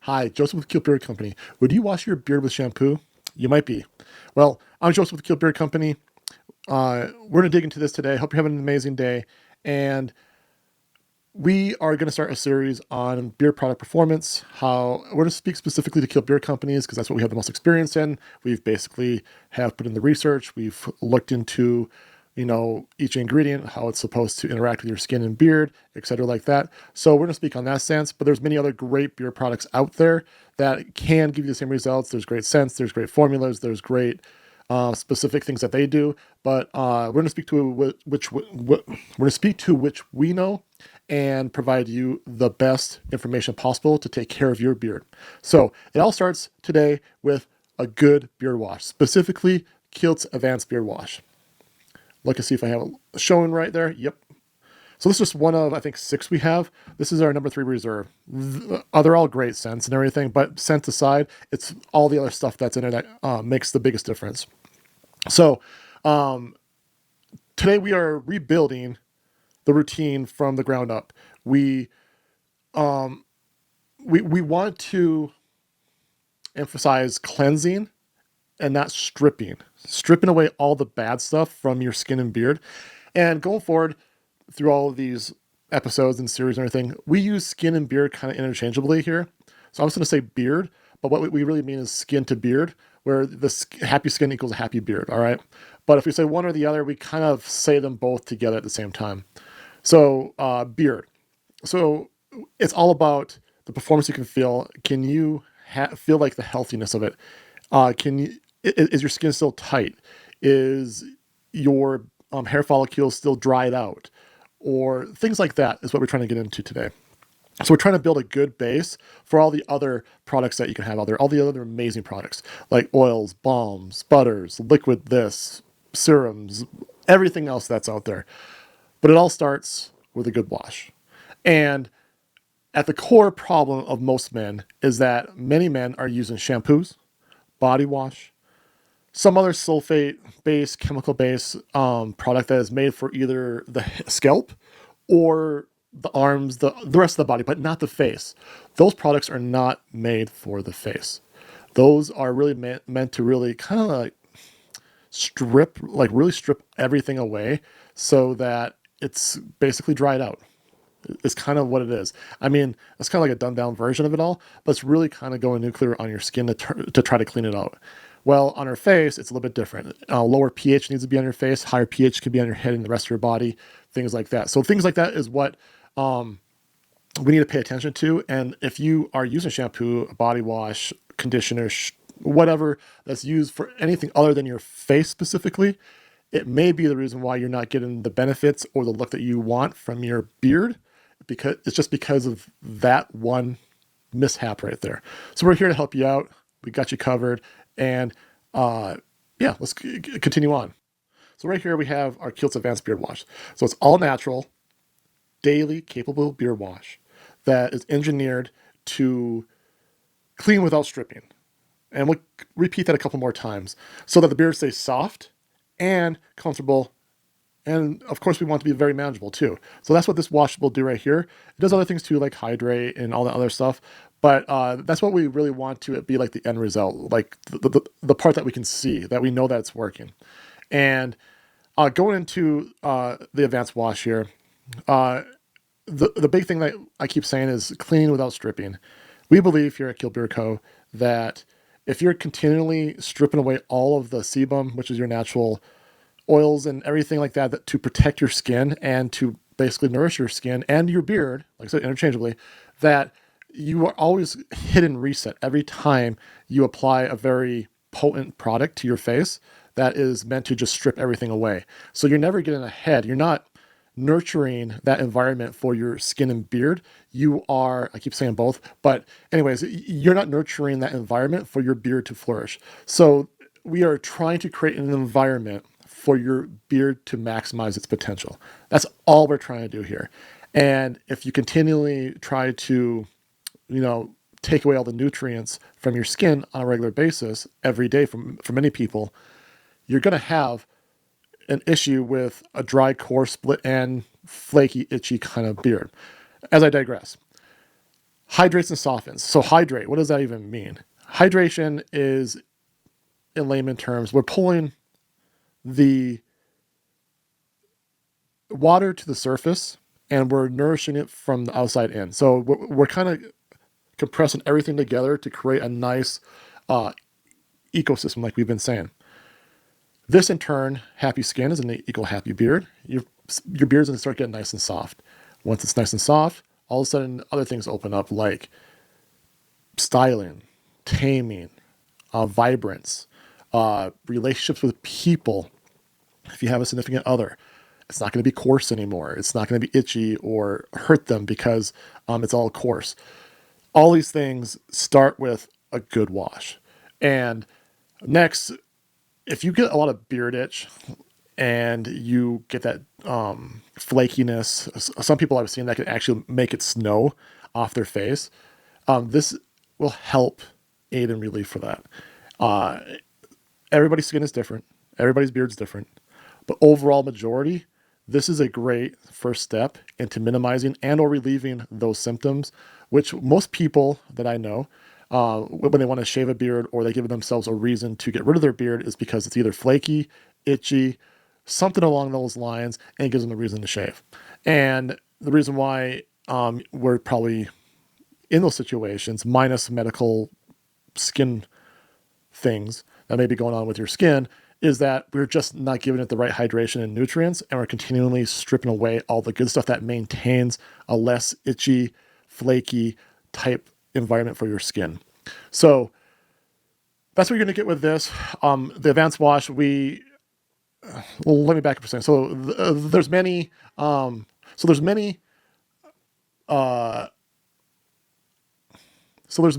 Hi, Joseph with Kilt Beard Company. Would you wash your beard with shampoo? You might be. Well, I'm Joseph with Kilt Beard Company. We're going to dig into this today. Hope you're having an amazing day. And we are going to start a series on beard product performance. How we're going to speak specifically to Kilt Beard companies because that's what we have the most experience in. We've basically have put in the research. We've looked into, each ingredient, how it's supposed to interact with your skin and beard, etc., like that. So we're going to speak on that sense. But there's many other great beard products out there that can give you the same results. There's great scents. There's great formulas. There's great specific things that they do. But we're going to speak to which we know and provide you the best information possible to take care of your beard. So it all starts today with a good beard wash, specifically Kilt's Advanced Beard Wash. Look and see if I have it showing right there. Yep. So this is just one of, I think, 6 we have. This is our number 3 reserve. They're all great scents and everything, but scent aside, it's all the other stuff that's in it that makes the biggest difference. So today we are rebuilding the routine from the ground up. We want to emphasize cleansing and not stripping away all the bad stuff from your skin and beard. And going forward through all of these episodes and series and everything, we use skin and beard kind of interchangeably here. So I was going to say beard, but what we really mean is skin to beard, where the happy skin equals a happy beard, all right? But if we say one or the other, we kind of say them both together at the same time. So beard. So it's all about the performance you can feel. Can you feel like the healthiness of it? Is your skin still tight? Is your hair follicles still dried out? Or things like that is what we're trying to get into today. So we're trying to build a good base for all the other products that you can have out there, all the other amazing products like oils, balms, butters, liquid this, serums, everything else that's out there. But it all starts with a good wash. And at the core problem of most men is that many men are using shampoos, body wash, some other sulfate-based, chemical-based product that is made for either the scalp or the arms, the rest of the body, but not the face. Those products are not made for the face. Those are really meant to really kind of really strip everything away so that it's basically dried out. It's kind of what it is. I mean, it's kind of like a dumbed down version of it all, but it's really kind of going nuclear on your skin to try to clean it out. Well, on our face, it's a little bit different. Lower pH needs to be on your face. Higher pH can be on your head and the rest of your body, things like that. So things like that is what we need to pay attention to. And if you are using shampoo, body wash, conditioner, whatever that's used for anything other than your face specifically, it may be the reason why you're not getting the benefits or the look that you want from your beard, because it's just because of that one mishap right there. So we're here to help you out. We got you covered. And let's continue on. So right here we have our Kilt's Advanced Beard Wash. So it's all natural, daily capable beard wash that is engineered to clean without stripping. And we'll repeat that a couple more times so that the beard stays soft and comfortable. And of course, we want it to be very manageable too. So that's what this wash will do right here. It does other things too, like hydrate and all that other stuff. But that's what we really want to be like the end result, like the part that we can see, that we know that it's working. And going into the advanced wash here, the big thing that I keep saying is cleaning without stripping. We believe here at Kilt Beard Co that if you're continually stripping away all of the sebum, which is your natural oils and everything like that to protect your skin and to basically nourish your skin and your beard, like I said, interchangeably, that you are always hit and reset every time you apply a very potent product to your face that is meant to just strip everything away. So you're never getting ahead. You're not nurturing that environment for your skin and beard. You are, I keep saying both, but anyways, you're not nurturing that environment for your beard to flourish. So we are trying to create an environment for your beard to maximize its potential. That's all we're trying to do here. And if you continually try to, take away all the nutrients from your skin on a regular basis every day for many people, you're going to have an issue with a dry, coarse, split end, flaky, itchy kind of beard. As I digress. Hydrates and softens. So hydrate, what does that even mean? Hydration is, in layman terms, we're pulling the water to the surface and we're nourishing it from the outside in. So we're kind of compressing everything together to create a nice uh, ecosystem, like we've been saying. This in turn, happy skin is an equal happy beard. Your beard's gonna start getting nice and soft. Once it's nice and soft, all of a sudden other things open up like styling, taming, vibrance, relationships with people. If you have a significant other, it's not going to be coarse anymore. It's not going to be itchy or hurt them because it's all coarse. All these things start with a good wash. And next, if you get a lot of beard itch and you get that flakiness, some people I've seen that can actually make it snow off their face. This will help aid in relief for that. Uh, Everybody's skin is different. Everybody's beard's different. But overall majority, this is a great first step into minimizing and or relieving those symptoms, which most people that I know, when they want to shave a beard or they give themselves a reason to get rid of their beard is because it's either flaky, itchy, something along those lines, and it gives them a reason to shave. And the reason why we're probably in those situations, minus medical skin things that may be going on with your skin, is that we're just not giving it the right hydration and nutrients, and we're continually stripping away all the good stuff that maintains a less itchy, flaky type environment for your skin. So that's what you're going to get with this. The advanced wash, well, let me back up a second. So there's many, uh, there's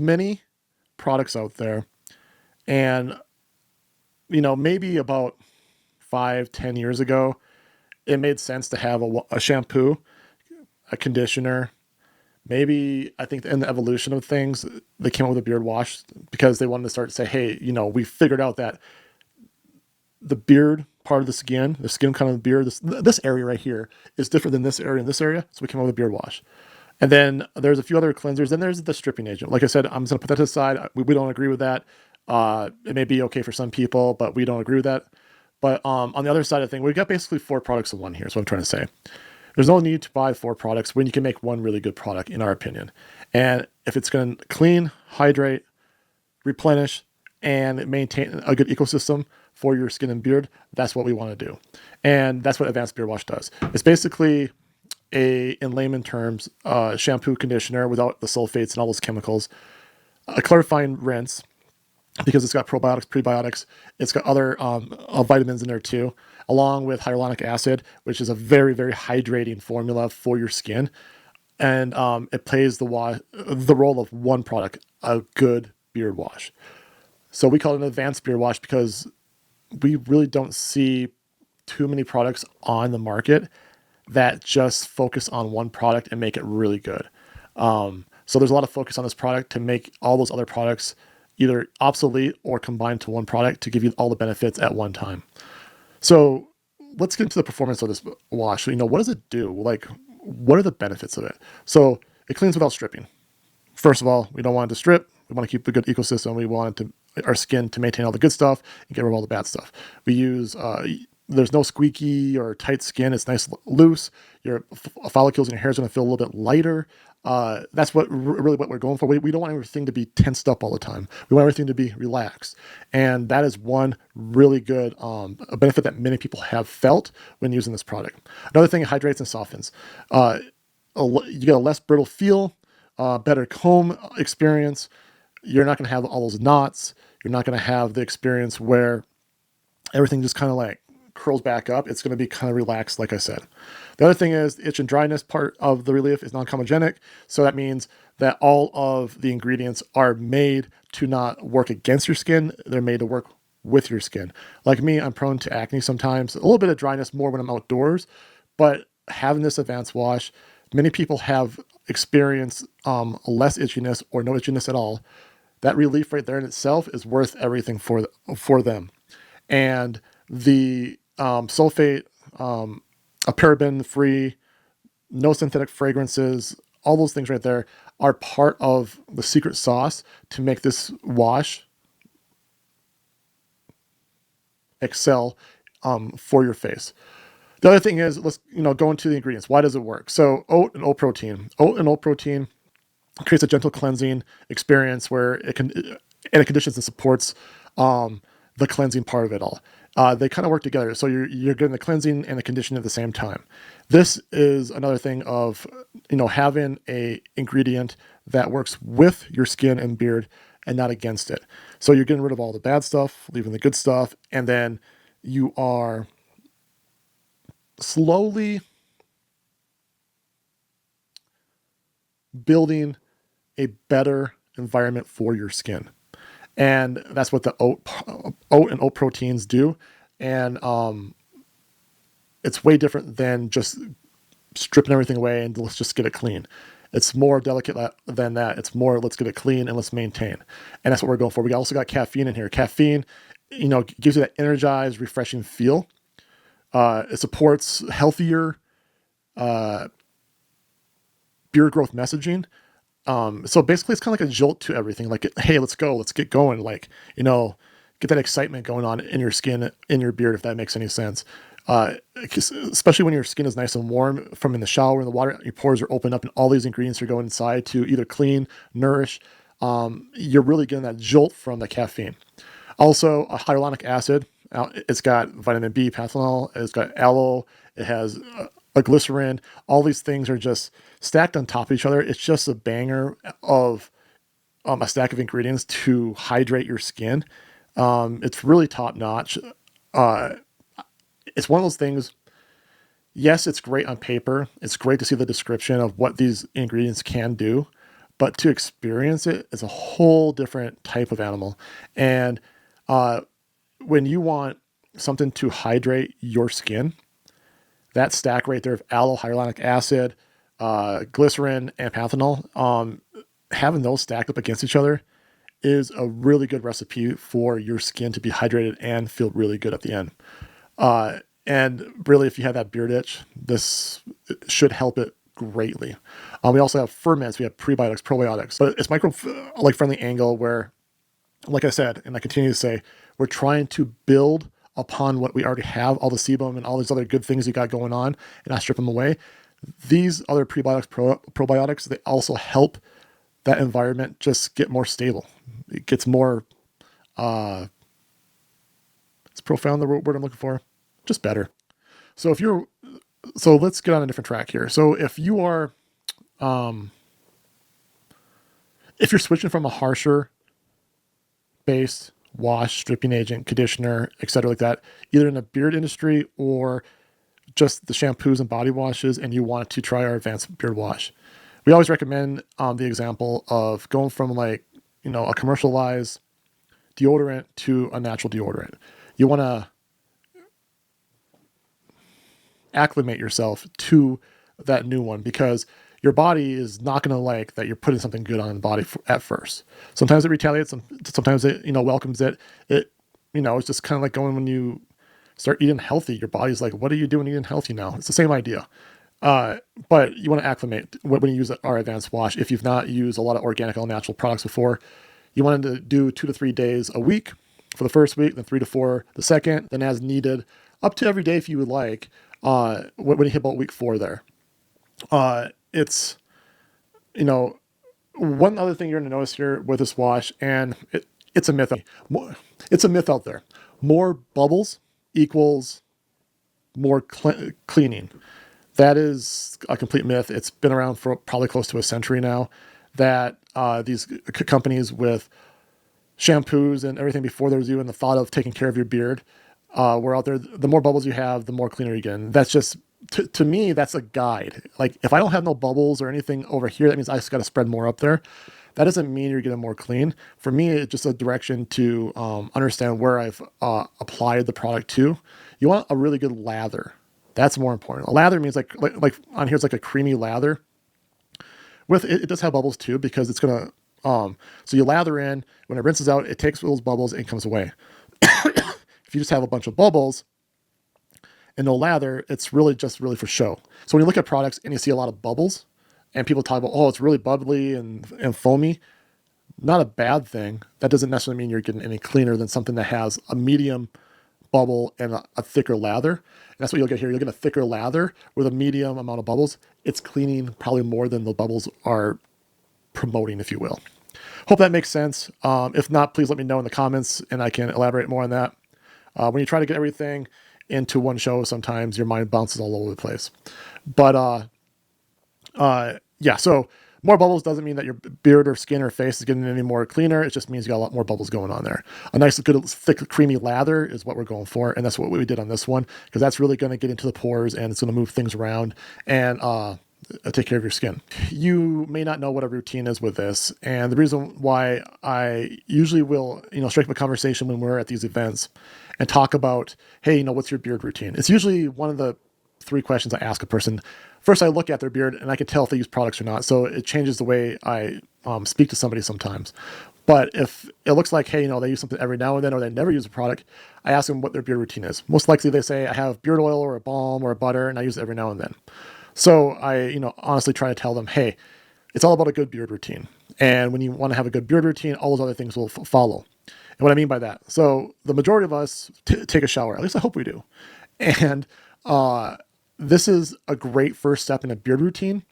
many products out there, and maybe about 5-10 years ago, it made sense to have a shampoo, a conditioner. Maybe I think in the evolution of things, they came up with a beard wash because they wanted to start to say, hey, we figured out that the beard part of the skin kind of the beard, this area right here is different than this area and this area. So we came up with a beard wash. And then there's a few other cleansers. Then there's the stripping agent. Like I said, I'm just going to put that to the side. We don't agree with that. It may be okay for some people, but we don't agree with that. But on the other side of the thing, we've got basically 4 products in one here. Is what I'm trying to say. There's no need to buy 4 products when you can make one really good product, in our opinion. And if it's going to clean, hydrate, replenish, and maintain a good ecosystem for your skin and beard, that's what we want to do. And that's what Advanced Beard Wash does. It's basically in layman terms, shampoo, conditioner without the sulfates and all those chemicals, a clarifying rinse, because it's got probiotics, prebiotics. It's got other vitamins in there too, along with hyaluronic acid, which is a very, very hydrating formula for your skin. And it plays the role of one product, a good beard wash. So we call it an advanced beard wash because we really don't see too many products on the market that just focus on one product and make it really good. So there's a lot of focus on this product to make all those other products either obsolete or combined to one product to give you all the benefits at one time. So let's get into the performance of this wash. What does it do? Like, what are the benefits of it? So it cleans without stripping. First of all, we don't want it to strip. We want to keep a good ecosystem. We want our skin to maintain all the good stuff and get rid of all the bad stuff. We use, there's no squeaky or tight skin. It's nice, loose. Your follicles in your hair is going to feel a little bit lighter. That's really what we're going for. We don't want everything to be tensed up all the time. We want everything to be relaxed. And that is one really good a benefit that many people have felt when using this product. Another thing, it hydrates and softens. You get a less brittle feel, better comb experience. You're not going to have all those knots. You're not going to have the experience where everything just kind of like curls back up. It's going to be kind of relaxed, like I said. The other thing is the itch and dryness part of the relief is non-comedogenic. So that means that all of the ingredients are made to not work against your skin. They're made to work with your skin. Like me, I'm prone to acne sometimes, a little bit of dryness more when I'm outdoors, but having this advanced wash, many people have experienced less itchiness or no itchiness at all. That relief right there in itself is worth everything for them. And the sulfate, a paraben-free, no synthetic fragrances, all those things right there are part of the secret sauce to make this wash excel for your face. The other thing is, let's go into the ingredients. Why does it work? So oat and oat protein. Oat and oat protein creates a gentle cleansing experience where it conditions and supports the cleansing part of it all. They kind of work together, so you're getting the cleansing and the conditioning at the same time. This is another thing of having a ingredient that works with your skin and beard and not against it. So you're getting rid of all the bad stuff, leaving the good stuff, and then you are slowly building a better environment for your skin. And that's what the oat and oat proteins do. And it's way different than just stripping everything away and let's just get it clean. It's more delicate than that. It's more, let's get it clean and let's maintain. And that's what we're going for. We also got caffeine in here. Caffeine, gives you that energized, refreshing feel. It supports healthier beard growth messaging. So basically it's kind of like a jolt to everything. Like, hey, let's go, let's get going. Like, get that excitement going on in your skin, in your beard, if that makes any sense. Especially when your skin is nice and warm from in the shower, in the water, your pores are open up and all these ingredients are going inside to either clean, nourish. You're really getting that jolt from the caffeine. Also, a hyaluronic acid. It's got vitamin B, panthenol. It's got aloe. It has a glycerin. All these things are just stacked on top of each other. It's just a banger of a stack of ingredients to hydrate your skin. It's really top notch. It's one of those things. Yes, it's great on paper. It's great to see the description of what these ingredients can do, but to experience it is a whole different type of animal. And when you want something to hydrate your skin, that stack right there of aloe, hyaluronic acid, glycerin, and panthenol, having those stacked up against each other is a really good recipe for your skin to be hydrated and feel really good at the end. And really, if you have that beard itch, this should help it greatly. We also have ferments. We have prebiotics, probiotics, but it's friendly angle where, like I said, and I continue to say, we're trying to build upon what we already have, all the sebum and all these other good things you got going on, and not strip them away. These other prebiotics, probiotics, they also help that environment just get more stable. It gets more, it's profound, the word I'm looking for, just better. So let's get on a different track here. So if you are, if you're switching from a harsher based wash, stripping agent, conditioner, etc. like that, either in the beard industry or just the shampoos and body washes, and you want to try our advanced beard wash, we always recommend the example of going from a commercialized deodorant to a natural deodorant. You want to acclimate yourself to that new one because your body is not going to like that you're putting something good on the body at first. Sometimes it retaliates, sometimes it welcomes it. It's just kind of like going when you start eating healthy. Your body's like, what are you doing eating healthy now? It's the same idea. But you want to acclimate when you use our advanced wash. If you've not used a lot of organic or natural products before, you want to do 2 to 3 days a week for the first week, then 3 to 4 the second, then as needed, up to every day if you would like, when you hit about week 4 there. It's, one other thing you're going to notice here with this wash, and it's a myth. It's a myth out there. More bubbles equals more cleaning. That is a complete myth. It's been around for probably close to a century now, that these companies with shampoos and everything before there was even the thought of taking care of your beard were out there. The more bubbles you have, the more cleaner you get. And that's just, to me, that's a guide. Like, if I don't have no bubbles or anything over here, that means I just got to spread more up there. That doesn't mean you're getting more clean. For me, it's just a direction to understand where I've applied the product to. You want a really good lather. That's more important. A lather means like on here, it's like a creamy lather. With it does have bubbles too, because it's gonna so you lather in, when it rinses out, it takes those bubbles and comes away. If you just have a bunch of bubbles and no lather, it's really for show. So when you look at products and you see a lot of bubbles, and people talk about, oh, it's really bubbly and foamy. Not a bad thing. That doesn't necessarily mean you're getting any cleaner than something that has a medium bubble and a thicker lather. And that's what you'll get here. You'll get a thicker lather with a medium amount of bubbles. It's cleaning probably more than the bubbles are promoting, if you will. Hope that makes sense. If not, please let me know in the comments and I can elaborate more on that. When you try to get everything into one show, sometimes your mind bounces all over the place. But yeah, so more bubbles doesn't mean that your beard or skin or face is getting any more cleaner. It just means you got a lot more bubbles going on there. A nice, good, thick, creamy lather is what we're going for, and that's what we did on this one, because that's really going to get into the pores and it's going to move things around and take care of your skin. You may not know what a routine is with this, and the reason why I usually will, strike up a conversation when we're at these events and talk about, hey, what's your beard routine? It's usually one of the 3 questions I ask a person. First, I look at their beard and I can tell if they use products or not. So it changes the way I speak to somebody sometimes. But if it looks like, hey, they use something every now and then, or they never use a product, I ask them what their beard routine is. Most likely they say, I have beard oil or a balm or a butter, and I use it every now and then. So I, honestly try to tell them, hey, it's all about a good beard routine. And when you want to have a good beard routine, all those other things will follow. And what I mean by that, so the majority of us take a shower. At least I hope we do. And this is a great first step in a beard routine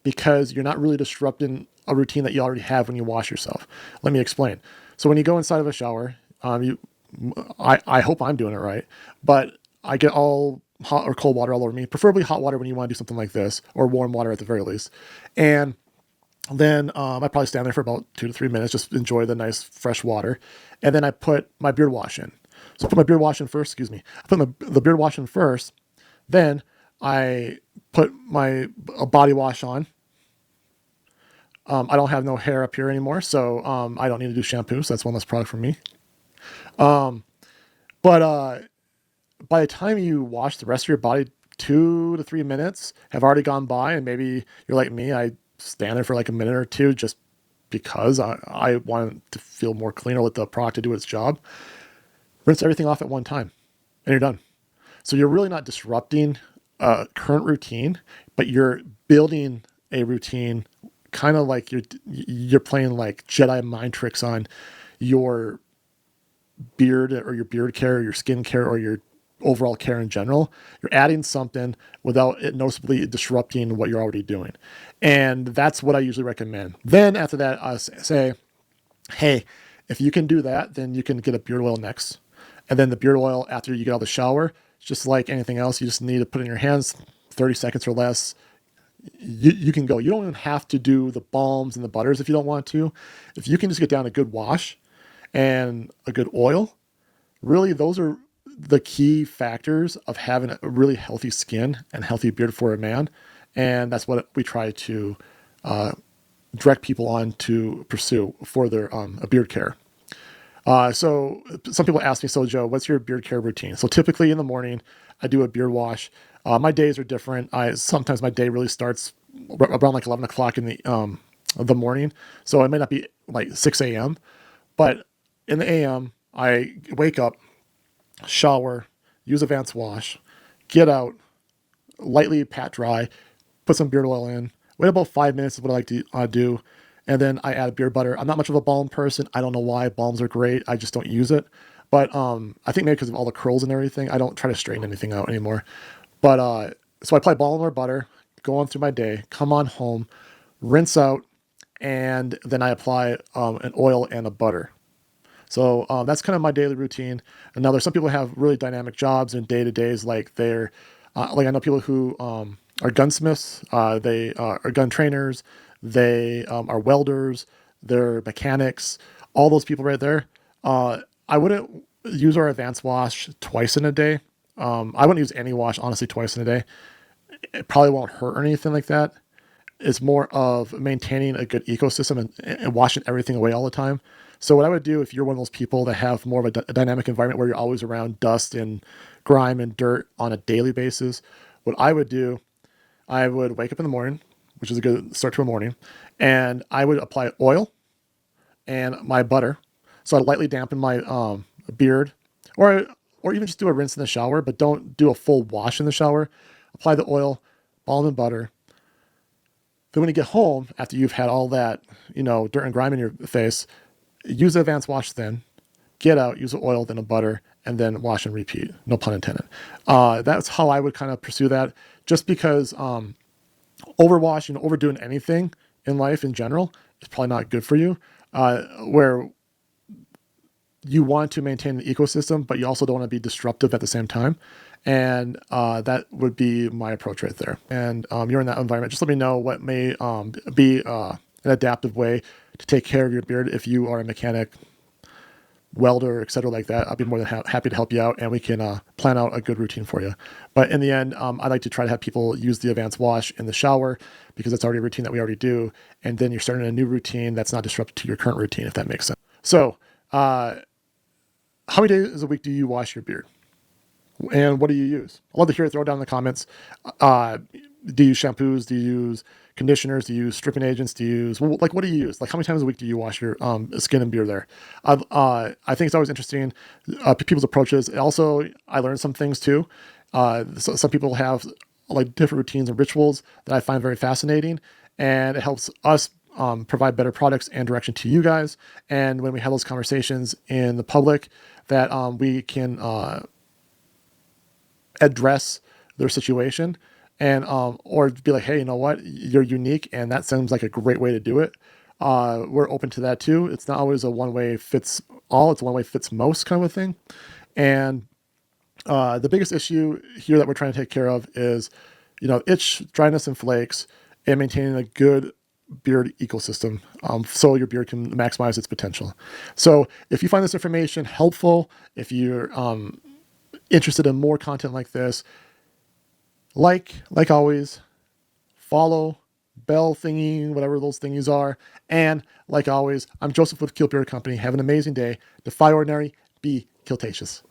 because you're not really disrupting a routine that you already have when you wash yourself. Let me explain. So when you go inside of a shower, I hope I'm doing it right, but I get all hot or cold water all over me, preferably hot water when you want to do something like this, or warm water at the very least. And then I probably stand there for about 2 to 3 minutes, just enjoy the nice fresh water. And then I put my beard wash in. So I put my beard wash in first, I put the beard wash in first, then I put my body wash on. I don't have no hair up here anymore, so I don't need to do shampoo, so that's one less product for me. But by the time you wash the rest of your body, 2 to 3 minutes have already gone by, and maybe you're like me, I stand there for like a minute or two just because I want to feel more cleaner, let the product to do its job. Rinse everything off at one time, and you're done. So you're really not disrupting a current routine, but you're building a routine kind of like you're playing like Jedi mind tricks on your beard or your beard care or your skin care or your overall care in general. You're adding something without it noticeably disrupting what you're already doing. And that's what I usually recommend. Then after that, I say, hey, if you can do that, then you can get a beard oil next. And then the beard oil, after you get out of the shower, just like anything else, you just need to put it in your hands, 30 seconds or less. You can go. You don't even have to do the balms and the butters if you don't want to. If you can just get down a good wash and a good oil, really those are the key factors of having a really healthy skin and healthy beard for a man. And that's what we try to direct people on to pursue for their beard care. So some people ask me, so Joe, what's your beard care routine? So typically in the morning, I do a beard wash. My days are different. Sometimes my day really starts around like 11 o'clock in the morning. So it may not be like 6 a.m., but in the a.m., I wake up, shower, use advanced wash, get out, lightly pat dry, put some beard oil in, wait about 5 minutes is what I like to do. And then I add beard butter. I'm not much of a balm person. I don't know why. Balms are great. I just don't use it. But I think maybe because of all the curls and everything, I don't try to straighten anything out anymore. But so I apply balm or butter, go on through my day, come on home, rinse out, and then I apply an oil and a butter. So that's kind of my daily routine. And now there's some people who have really dynamic jobs and day-to-days, like they're like I know people who are gunsmiths, they are gun trainers, they are welders, they're mechanics, all those people right there. I wouldn't use our advanced wash twice in a day. I wouldn't use any wash, honestly, twice in a day. It probably won't hurt or anything like that. It's more of maintaining a good ecosystem and washing everything away all the time. So what I would do if you're one of those people that have more of a dynamic environment where you're always around dust and grime and dirt on a daily basis, what I would do, I would wake up in the morning, which is a good start to a morning, and I would apply oil and my butter. So I'd lightly dampen my beard, or even just do a rinse in the shower, but don't do a full wash in the shower. Apply the oil, balm and butter, Then when you get home, after you've had all that, dirt and grime in your face, use the advanced wash thin, get out, use the oil, then a butter, and then wash and repeat. No pun intended. That's how I would kind of pursue that, just because overwashing, overdoing anything in life in general is probably not good for you. Where you want to maintain the ecosystem, but you also don't want to be disruptive at the same time. And that would be my approach right there. And you're in that environment, just let me know what may be an adaptive way to take care of your beard. If you are a mechanic, welder, etc., like that, I'll be more than happy to help you out, and we can plan out a good routine for you. But in the end, I like to try to have people use the advanced wash in the shower, because that's already a routine that we already do, and then you're starting a new routine that's not disruptive to your current routine, if that makes sense. So how many days a week do you wash your beard, and what do you use? I'd love to hear it. Throw it down in the comments. Do you use shampoos? Do you use conditioners? Do you use stripping agents? Do you use, what do you use? Like, how many times a week do you wash your skin and beard there? I think it's always interesting, people's approaches. Also, I learned some things too. So some people have like different routines and rituals that I find very fascinating, and it helps us provide better products and direction to you guys. And when we have those conversations in the public, that we can address their situation, and or be like, hey, you know what, you're unique, and that seems like a great way to do it. We're open to that too. It's not always a one way fits all, it's one way fits most kind of a thing. And the biggest issue here that we're trying to take care of is, itch, dryness, and flakes, and maintaining a good beard ecosystem, so your beard can maximize its potential. So if you find this information helpful, if you're interested in more content like this, like always, follow, bell thingy, whatever those thingies are. And like always, I'm Joseph with Kilt Beard Company. Have an amazing day. Defy ordinary, be kiltacious.